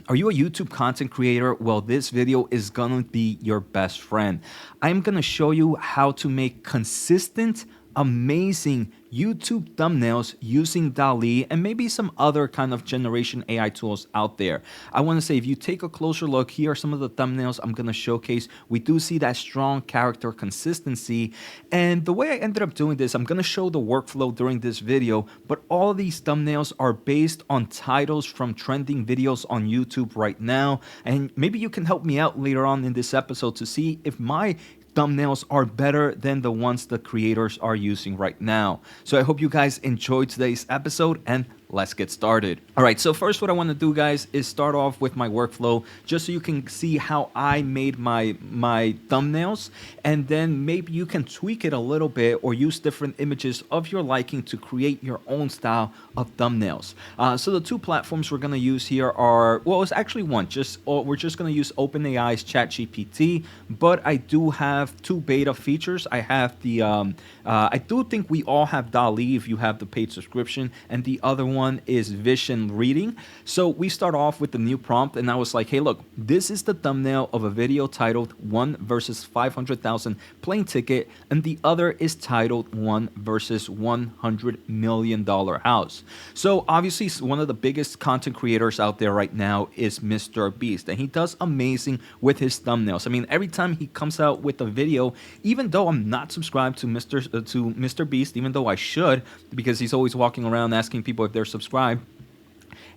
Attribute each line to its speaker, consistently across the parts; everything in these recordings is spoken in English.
Speaker 1: Are you a YouTube content creator? Well, this video is gonna be your best friend. I'm gonna show you how to make consistent, amazing YouTube thumbnails using DALL-E and maybe some other kind of generation AI tools out there. I wanna say, if you take a closer look, here are some of the thumbnails I'm gonna showcase. We do see that strong character consistency. And the way I ended up doing this, I'm gonna show the workflow during this video, but all of these thumbnails are based on titles from trending videos on YouTube right now. And maybe you can help me out later on in this episode to see if my thumbnails are better than the ones the creators are using right now. So I hope you guys enjoyed today's episode, and let's get started. All right, so first what I want to do, guys, is start off with my workflow just so you can see how I made my thumbnails, and then maybe you can tweak it a little bit or use different images of your liking to create your own style of thumbnails. So the two platforms we're going to use here are, well, it's actually one. We're just going to use OpenAI's ChatGPT, but I do have two beta features. I have the I do think we all have DALL-E if you have the paid subscription, and the other one is vision reading. So we start off with the new prompt, and I was like, hey, look, this is the thumbnail of a video titled One versus 500,000 plane ticket, and the other is titled One versus $100 million house. So obviously one of the biggest content creators out there right now is Mr. Beast, and he does amazing with his thumbnails. I mean, every time he comes out with a video, even though I'm not subscribed to Mr. Beast, even though I should, because he's always walking around asking people if they're subscribed,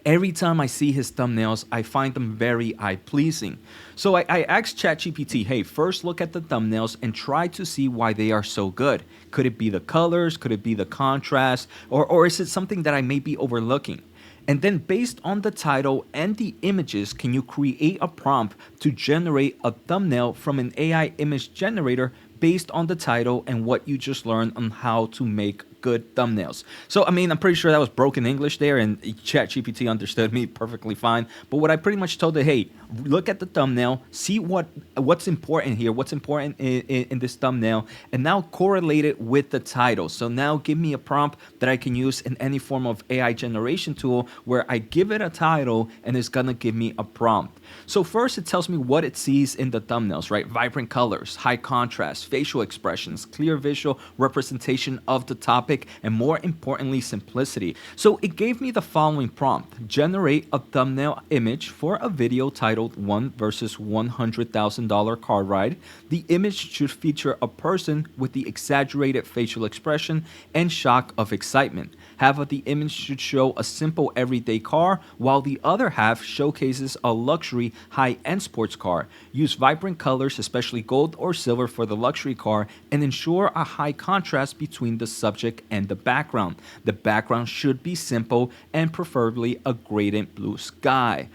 Speaker 1: every time I see his thumbnails, I find them very eye-pleasing. So I asked ChatGPT, hey, first look at the thumbnails and try to see why they are so good. Could it be the colors? Could it be the contrast? Or is it something that I may be overlooking? And then based on the title and the images, can you create a prompt to generate a thumbnail from an AI image generator based on the title and what you just learned on how to make good thumbnails? So, I mean, I'm pretty sure that was broken English there, and ChatGPT understood me perfectly fine. But what I pretty much told it, hey, look at the thumbnail, see what's important here, what's important in this thumbnail, and now correlate it with the title. So now give me a prompt that I can use in any form of AI generation tool where I give it a title and it's gonna give me a prompt. So first it tells me what it sees in the thumbnails, right? Vibrant colors, high contrast, facial expressions, clear visual representation of the topic, and more importantly, simplicity. So it gave me the following prompt: generate a thumbnail image for a video titled One versus $100,000 car ride. The image should feature a person with the exaggerated facial expression and shock of excitement. Half of the image should show a simple everyday car, while the other half showcases a luxury high-end sports car. Use vibrant colors, especially gold or silver, for the luxury car, and ensure a high contrast between the subject and the background. The background should be simple and preferably a gradient blue sky.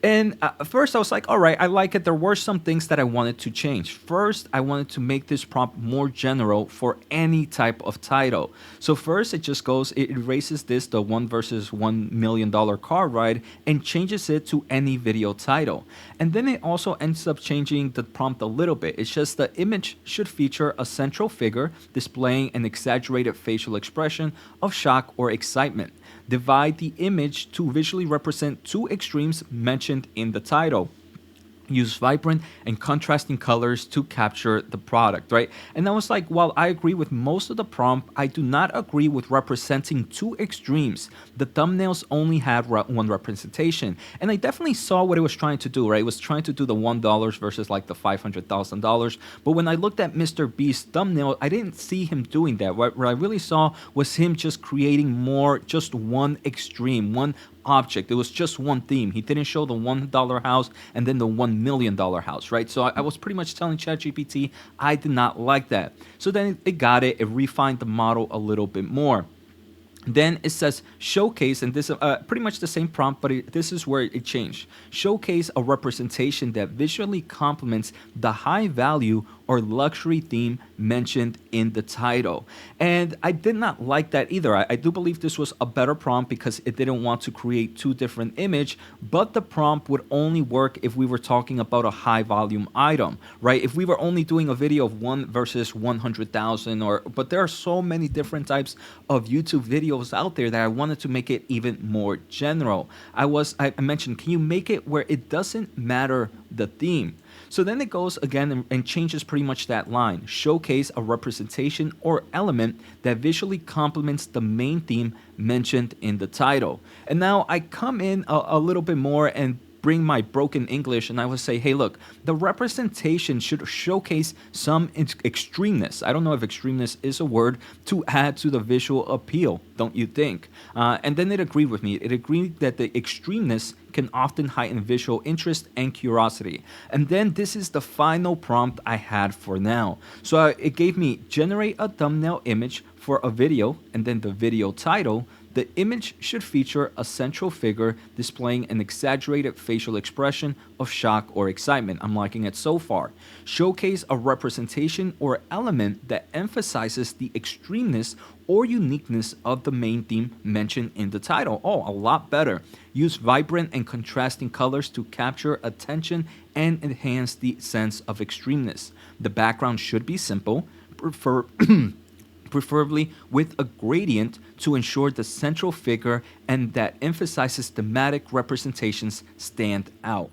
Speaker 1: And at first I was like, all right, I like it. There were some things that I wanted to change. First, I wanted to make this prompt more general for any type of title. So first it just goes, it erases the One versus $1 million car ride and changes it to any video title. And then it also ends up changing the prompt a little bit. It's just the image should feature a central figure displaying an exaggerated facial expression of shock or excitement. Divide the image to visually represent two extremes mentioned in the title. Use vibrant and contrasting colors to capture the product, right? And I was like, while I agree with most of the prompt, I do not agree with representing two extremes. The thumbnails only had one representation. And I definitely saw what it was trying to do, right? It was trying to do the $1 versus like the $500,000. But when I looked at Mr. Beast's thumbnail, I didn't see him doing that. What I really saw was him just creating more, just one extreme, one object. It was just one theme. He didn't show the $1 house and then the $1 million house, right? So I was pretty much telling ChatGPT I did not like that. So then it got it. It refined the model a little bit more. Then it says showcase, and this is pretty much the same prompt, but this is where it changed. Showcase a representation that visually complements the high value or luxury theme mentioned in the title. And I did not like that either. I do believe this was a better prompt because it didn't want to create two different images, but the prompt would only work if we were talking about a high volume item, right? If we were only doing a video of 1 versus 100,000, but there are so many different types of YouTube videos videos out there that I wanted to make it even more general. I mentioned, can you make it where it doesn't matter the theme? So then it goes again and changes pretty much that line. Showcase a representation or element that visually complements the main theme mentioned in the title. And now I come in a little bit more and bring my broken English and I would say, hey, look, the representation should showcase some extremeness. I don't know if extremeness is a word to add to the visual appeal, don't you think? And then it agreed with me. It agreed that the extremeness can often heighten visual interest and curiosity. And then this is the final prompt I had for now. So it gave me generate a thumbnail image for a video and then the video title. The image should feature a central figure displaying an exaggerated facial expression of shock or excitement. I'm liking it so far. Showcase a representation or element that emphasizes the extremeness or uniqueness of the main theme mentioned in the title. Oh, a lot better. Use vibrant and contrasting colors to capture attention and enhance the sense of extremeness. The background should be simple, preferably with a gradient to ensure the central figure and that emphasizes thematic representations stand out.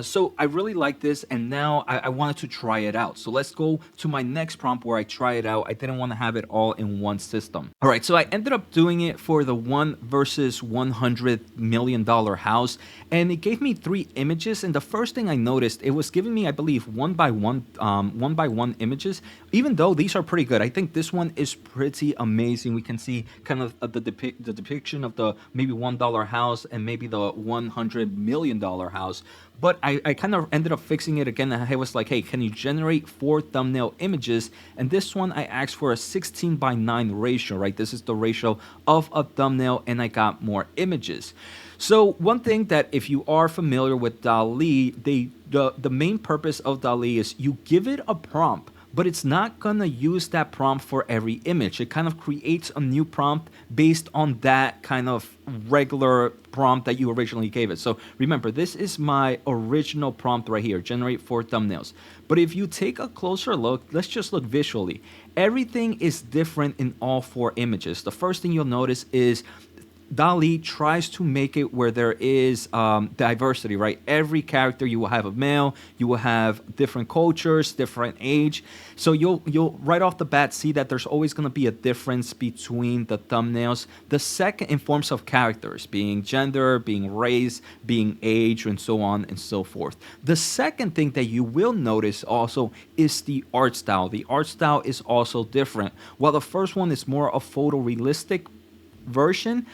Speaker 1: So I really like this, and now I wanted to try it out. So let's go to my next prompt where I try it out. I didn't want to have it all in one system. All right, so I ended up doing it for the $1 versus $100 million house, and it gave me 3 images. And the first thing I noticed, it was giving me, I believe, one by one images. Even though these are pretty good, I think this one is pretty amazing. We can see kind of the depiction of the maybe $1 house and maybe the $100 million house. But I kind of ended up fixing it again, and I was like, hey, can you generate 4 thumbnail images? And this one I asked for a 16:9 ratio, right? This is the ratio of a thumbnail, and I got more images. So one thing that if you are familiar with DALL-E, the main purpose of DALL-E is you give it a prompt, but it's not gonna use that prompt for every image. It kind of creates a new prompt based on that kind of regular prompt that you originally gave it. So remember, this is my original prompt right here, generate 4 thumbnails. But if you take a closer look, let's just look visually. Everything is different in all 4 images. The first thing you'll notice is DALL-E tries to make it where there is diversity, right? Every character, you will have a male, you will have different cultures, different age. So you'll right off the bat see that there's always going to be a difference between the thumbnails. The second, in forms of characters, being gender, being race, being age, and so on and so forth. The second thing that you will notice also is the art style. The art style is also different. While the first one is more a photorealistic version,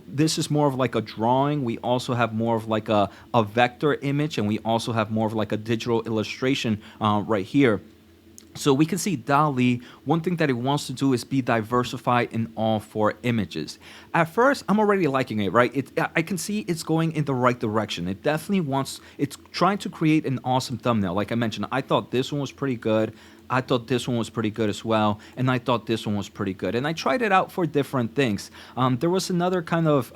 Speaker 1: this is more of like a drawing. We also have more of like a vector image, and we also have more of like a digital illustration right here. So we can see DALL-E, one thing that it wants to do is be diversified in all 4 images. At first, I'm already liking it, right? I can see it's going in the right direction. It definitely it's trying to create an awesome thumbnail. Like I mentioned, I thought this one was pretty good. I thought this one was pretty good as well, and I thought this one was pretty good. And I tried it out for different things. There was another kind of,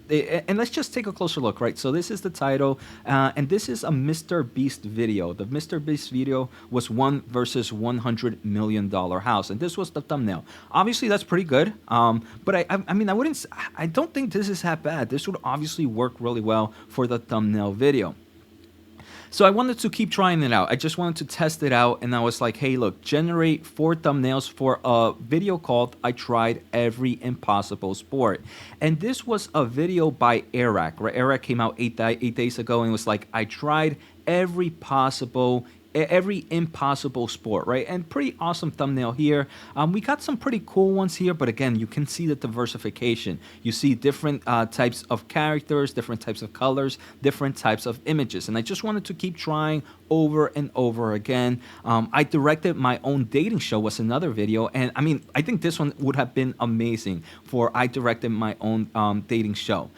Speaker 1: and let's just take a closer look, right? So this is the title, and this is a Mr. Beast video. The Mr. Beast video was $1 versus $100 million house, and this was the thumbnail. Obviously, that's pretty good, but I mean, I don't think this is that bad. This would obviously work really well for the thumbnail video. So I wanted to keep trying it out. I just wanted to test it out, and I was like, hey, look, generate 4 thumbnails for a video called I Tried Every Impossible Sport. And this was a video by Eric, right? Eric came out 8 days ago and was like, I tried every impossible sport, right? And pretty awesome thumbnail here. We got some pretty cool ones here, but again, you can see the diversification. You see different types of characters, different types of colors, different types of images. And I just wanted to keep trying over and over again. I directed my own dating show, was another video. And I mean, I think this one would have been amazing for I directed my own dating show.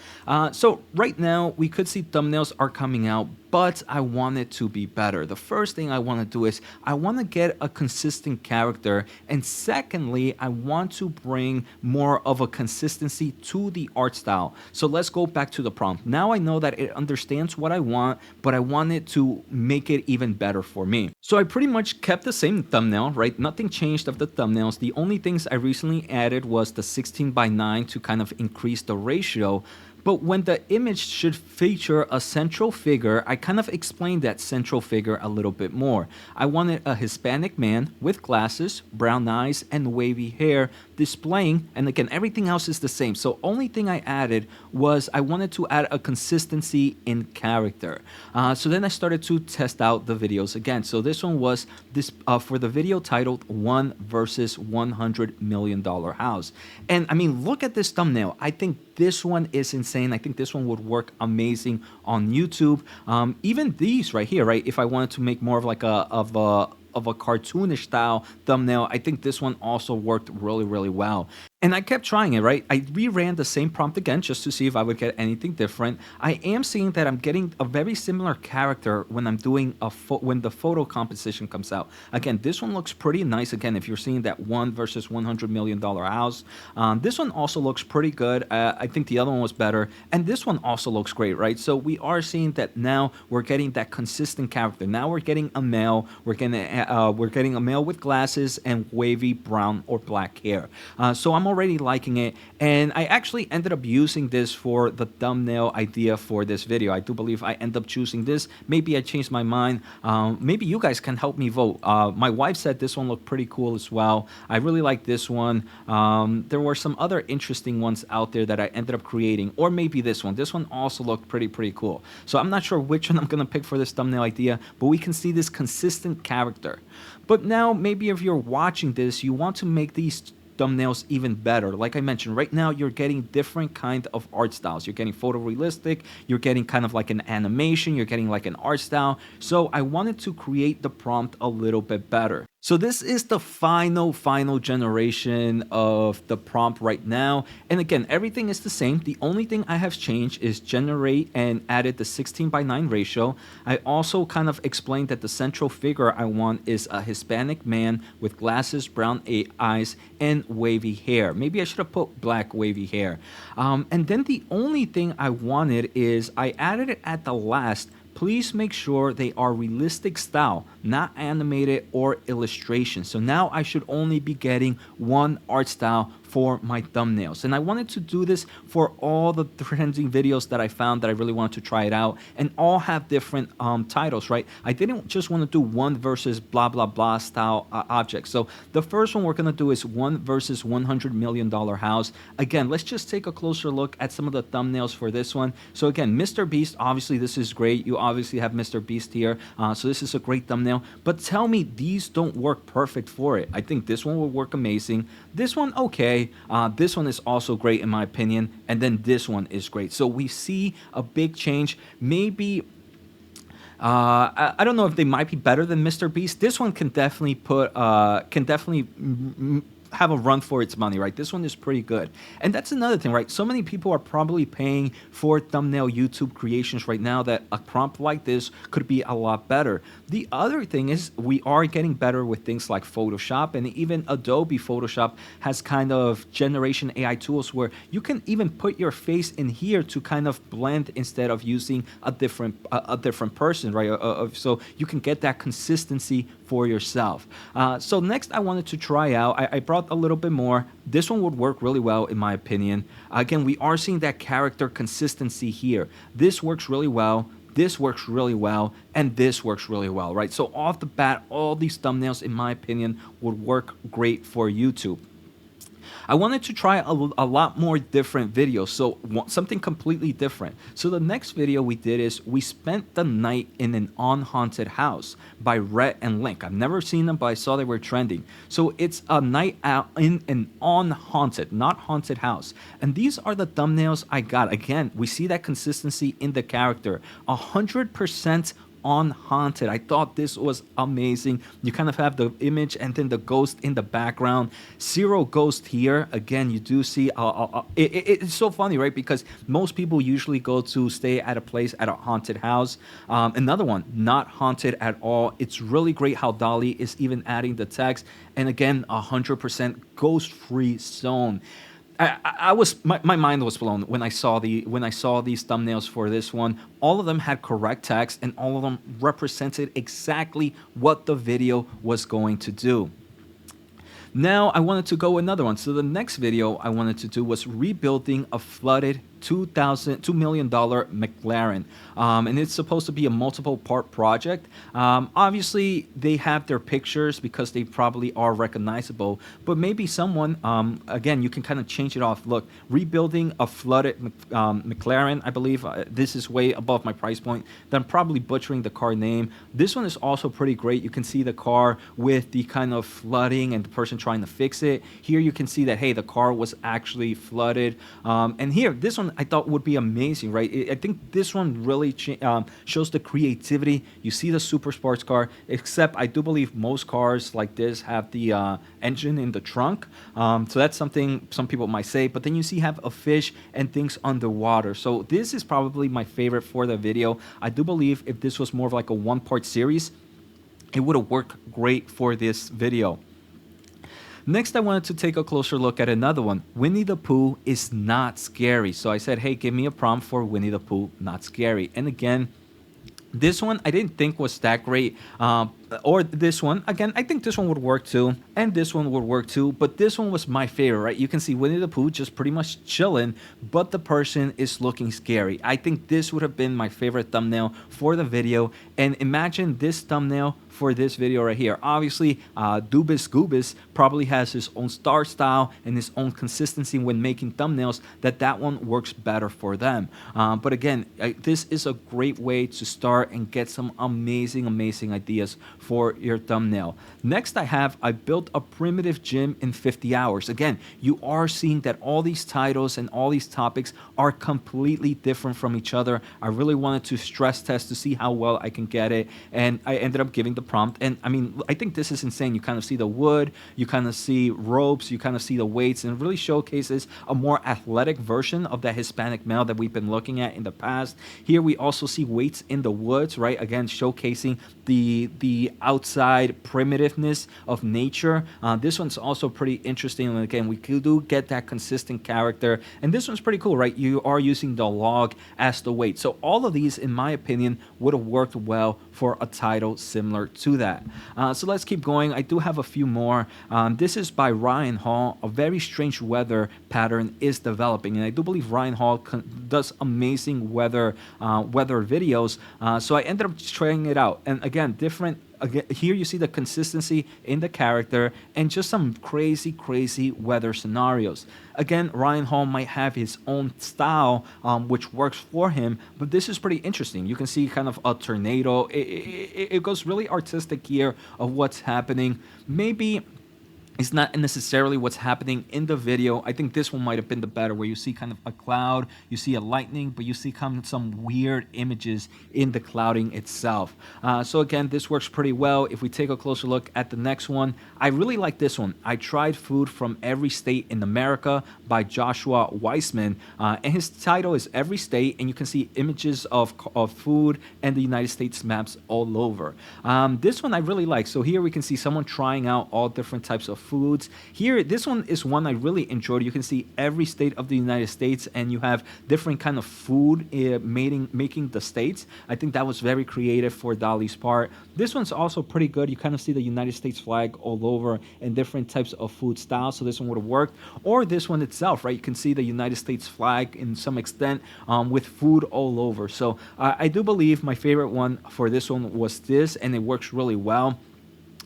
Speaker 1: So right now we could see thumbnails are coming out but I want it to be better. The first thing I want to do is I want to get a consistent character, and secondly, I want to bring more of a consistency to the art style. So let's go back to the prompt. Now I know that it understands what I want, but I want it to make it even better for me. So I pretty much kept the same thumbnail, right? Nothing changed of the thumbnails. The only things I recently added was the 16:9 to kind of increase the ratio. But when the image should feature a central figure, I kind of explained that central figure a little bit more. I wanted a Hispanic man with glasses, brown eyes, and wavy hair displaying, and again, everything else is the same. So only thing I added was I wanted to add a consistency in character. So then I started to test out the videos again. So this one was this for the video titled "One versus $100 million House." And I mean, look at this thumbnail. I think this one is insane. I think this one would work amazing on YouTube. Even these right here, right? If I wanted to make more of like a cartoonish style thumbnail, I think this one also worked really, really well. And I kept trying it, right? I reran the same prompt again just to see if I would get anything different. I am seeing that I'm getting a very similar character when I'm doing when the photo composition comes out. Again, this one looks pretty nice. Again, if you're seeing that one versus $100 million house, this one also looks pretty good. I think the other one was better, and this one also looks great, right? So we are seeing that now we're getting that consistent character. Now we're getting a male. We're getting a male with glasses and wavy brown or black hair. So I'm already liking it, and I actually ended up using this for the thumbnail idea for this video. I do believe I end up choosing this. Maybe I changed my mind. Maybe you guys can help me vote. My wife said this one looked pretty cool as well. I really like this one. There were some other interesting ones out there that I ended up creating, or maybe this one. This one also looked pretty cool. So I'm not sure which one I'm gonna pick for this thumbnail idea, but we can see this consistent character. But now maybe if you're watching this, you want to make these thumbnails even better. Like I mentioned, right now you're getting different kind of art styles. You're getting photorealistic, you're getting kind of like an animation, you're getting like an art style. So I wanted to create the prompt a little bit better. So this is the final generation of the prompt right now. And again, everything is the same. The only thing I have changed is generate and added the 16:9 ratio. I also kind of explained that the central figure I want is a Hispanic man with glasses, brown eyes, and wavy hair. Maybe I should have put black wavy hair. And then the only thing I wanted is I added it at the last. Please make sure they are realistic style, not animated or illustration. So now I should only be getting one art style for my thumbnails. And I wanted to do this for all the trending videos that I found that I really wanted to try it out, and all have different titles, right? I didn't just want to do one versus blah, blah, blah style objects. So the first one we're going to do is one versus $100 million house. Again, let's just take a closer look at some of the thumbnails for this one. So again, Mr. Beast, obviously this is great. You obviously have Mr. Beast here. So this is a great thumbnail, but tell me these don't work perfect for it. I think this one will work amazing. This one, okay. This one is also great in my opinion, and then this one is great. So we see a big change. Maybe I don't know if they might be better than Mr. Beast. This one can definitely have a run for its money, right? This one is pretty good. And that's another thing, right? So many people are probably paying for thumbnail YouTube creations right now that a prompt like this could be a lot better. The other thing is we are getting better with things like Photoshop, and even Adobe Photoshop has kind of generation AI tools where you can even put your face in here to kind of blend instead of using a different person, right? So you can get that consistency for yourself. So next I wanted to try out, I brought a little bit more. This one would work really well in my opinion. Again, we are seeing that character consistency here. This works really well. This works really well, and this works really well, right? So off the bat, all these thumbnails, in my opinion, would work great for YouTube. I wanted to try a lot more different videos, so something completely different. So the next video we did is we spent the night in an unhaunted house by Rhett and Link. I've never seen them, but I saw they were trending. So it's a night out in an unhaunted, not haunted house. And these are the thumbnails I got. Again, we see that consistency in the character. 100% on haunted. I thought this was amazing. You kind of have the image and then the ghost in the background. Zero ghost here. Again, you do see, it's so funny, right? Because most people usually go to stay at a place at a haunted house. Another one, not haunted at all. It's really great how DALL-E is even adding the text. And again, 100% ghost-free zone. I was my mind was blown when I saw these thumbnails for this one. All of them had correct text, and all of them represented exactly what the video was going to do. Now I wanted to go another one. So the next video I wanted to do was rebuilding a flooded $2 million McLaren, and it's supposed to be a multiple part project. Obviously they have their pictures because they probably are recognizable, but maybe someone, again, you can kind of change it off. Look, rebuilding a flooded McLaren, I believe. This is way above my price point. I'm probably butchering the car name. This one is also pretty great. You can see the car with the kind of flooding and the person trying to fix it. Here you can see that, hey, the car was actually flooded. And here, this one I thought would be amazing, right? I think this one really shows the creativity. You see the super sports car, except I do believe most cars like this have the engine in the trunk. So that's something some people might say, but then you see have a fish and things underwater. So this is probably my favorite for the video. I do believe if this was more of like a one-part series, it would have worked great for this video. Next, I wanted to take a closer look at another one. Winnie the Pooh is not scary. So I said, hey, give me a prompt for Winnie the Pooh, not scary. And again, this one I didn't think was that great. Or this one, again, I think this one would work too, and this one would work too, but this one was my favorite, right? You can see Winnie the Pooh just pretty much chilling, but the person is looking scary. I think this would have been my favorite thumbnail for the video, and imagine this thumbnail for this video right here. Obviously, Dubis Goobis probably has his own star style and his own consistency when making thumbnails, that one works better for them. But again, this is a great way to start and get some amazing ideas for your thumbnail. Next I built a primitive gym in 50 hours. Again, you are seeing that all these titles and all these topics are completely different from each other. I really wanted to stress test to see how well I can get it, and I ended up giving the prompt. And I mean, I think this is insane. You kind of see the wood, you kind of see ropes, you kind of see the weights, and it really showcases a more athletic version of that Hispanic male that we've been looking at in the past. Here we also see weights in the woods, right? Again, showcasing the outside primitiveness of nature. This one's also pretty interesting, and again, we do get that consistent character, and this one's pretty cool, right? You are using the log as the weight. So all of these, in my opinion, would have worked well for a title similar to that. So let's keep going. I do have a few more. This is by Ryan Hall. A very strange weather pattern is developing, and I do believe Ryan Hall does amazing weather videos. So I ended up trying it out, and again, different. Again, here you see the consistency in the character and just some crazy weather scenarios. Again, Ryan Hall might have his own style, which works for him, but this is pretty interesting. You can see kind of a tornado. It goes really artistic here of what's happening. Maybe it's not necessarily what's happening in the video. I think this one might have been the better, where you see kind of a cloud, you see a lightning, but you see kind of some weird images in the clouding itself. So again, this works pretty well. If we take a closer look at the next one, I really like this one. I Tried Food from Every State in America by Joshua Weissman, and his title is Every State, and you can see images of food and the United States maps all over. This one I really like. So here we can see someone trying out all different types of foods. Here, this one is one I really enjoyed. You can see every state of the United States, and you have different kind of food making the states. I think that was very creative for DALL-E's part. This one's also pretty good. You kind of see the United States flag all over and different types of food styles, so this one would have worked. Or this one itself, right? You can see the United States flag in some extent with food all over. So I do believe my favorite one for this one was this, and it works really well.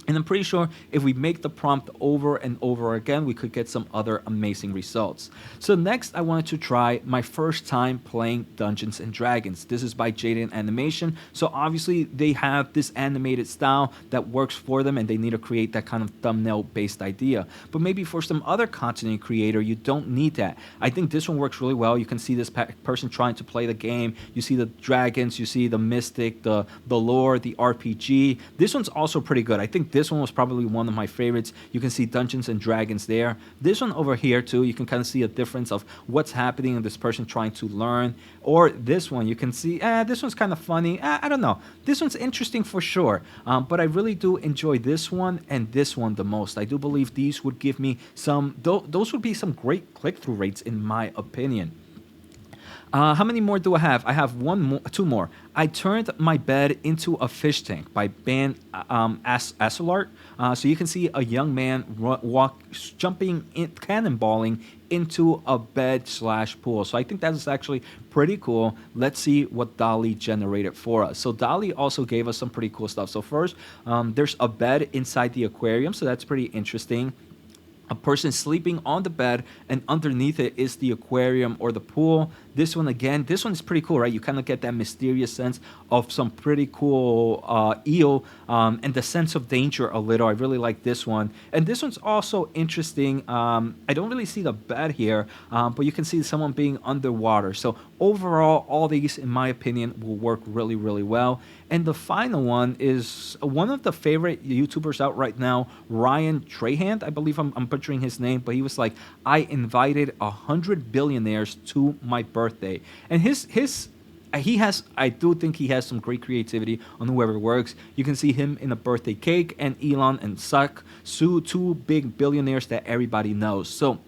Speaker 1: And I'm pretty sure if we make the prompt over and over again, we could get some other amazing results. So next, I wanted to try my first time playing Dungeons and Dragons. This is by Jaden Animation. So obviously they have this animated style that works for them, and they need to create that kind of thumbnail-based idea. But maybe for some other content creator, you don't need that. I think this one works really well. You can see this person trying to play the game. You see the dragons, you see the mystic, the lore, the RPG. This one's also pretty good. I think this one was probably one of my favorites. You can see Dungeons and Dragons there. This one over here too, you can kind of see a difference of what's happening in this person trying to learn. Or this one, you can see, this one's kind of funny. I don't know. This one's interesting for sure. But I really do enjoy this one and this one the most. I do believe these would give me some, those would be some great click-through rates in my opinion. How many more do I have? I have two more. I turned my bed into a fish tank by Ben Asselart. So you can see a young man jumping, cannonballing into a bed/pool. So I think that is actually pretty cool. Let's see what DALL-E generated for us. So DALL-E also gave us some pretty cool stuff. So first, there's a bed inside the aquarium. So that's pretty interesting. A person sleeping on the bed, and underneath it is the aquarium or the pool. This one again, this one is pretty cool, right? You kind of get that mysterious sense of some pretty cool eel and the sense of danger a little. I really like this one. And this one's also interesting. I don't really see the bed here, but you can see someone being underwater. So overall, all these, in my opinion, will work really, really well. And the final one is one of the favorite YouTubers out right now, Ryan Trahant. I believe I'm butchering his name, but he was like, I invited 100 billionaires to my birthday. And I do think he has some great creativity on whoever works. You can see him in a birthday cake, and Elon and Zuck, two big billionaires that everybody knows. So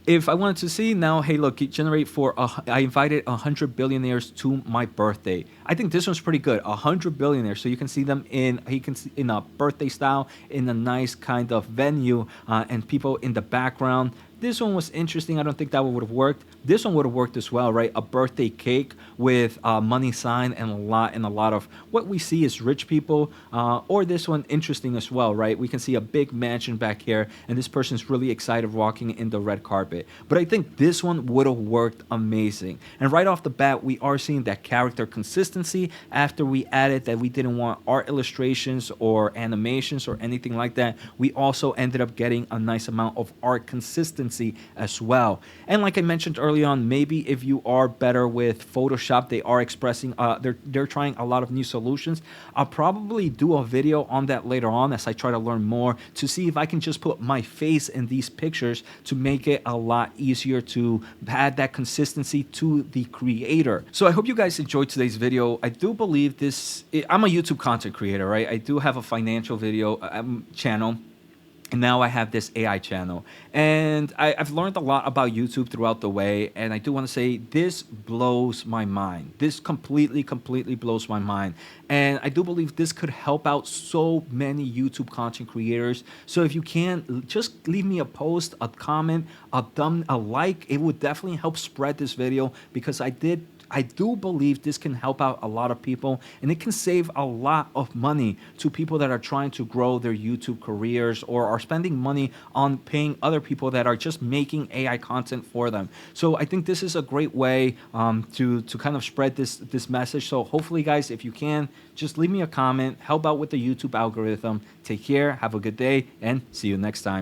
Speaker 1: if I wanted to see now, hey, look, I invited 100 billionaires to my birthday. I think this one's pretty good. 100 billionaires. So you can see them in a birthday style, in a nice kind of venue, and people in the background. This one was interesting. I don't think that one would have worked. This one would have worked as well, right? A birthday cake with a money sign and a lot of what we see is rich people. Or this one, interesting as well, right? We can see a big mansion back here, and this person's really excited walking in the red carpet. But I think this one would have worked amazing. And right off the bat, we are seeing that character consistency after we added that we didn't want art illustrations or animations or anything like that. We also ended up getting a nice amount of art consistency as well. And like I mentioned early on, maybe if you are better with Photoshop, they are expressing, they're trying a lot of new solutions. I'll probably do a video on that later on as I try to learn more to see if I can just put my face in these pictures to make it a lot easier to add that consistency to the creator. So I hope you guys enjoyed today's video. I do believe I'm a YouTube content creator, right? I do have a financial video channel. And now I have this AI channel. And I've learned a lot about YouTube throughout the way. And I do want to say this blows my mind. This completely blows my mind. And I do believe this could help out so many YouTube content creators. So if you can, just leave me a post, a comment, a like. It would definitely help spread this video, because I do believe this can help out a lot of people, and it can save a lot of money to people that are trying to grow their YouTube careers or are spending money on paying other people that are just making AI content for them. So I think this is a great way to kind of spread this message. So hopefully, guys, if you can, just leave me a comment, help out with the YouTube algorithm. Take care, have a good day, and see you next time.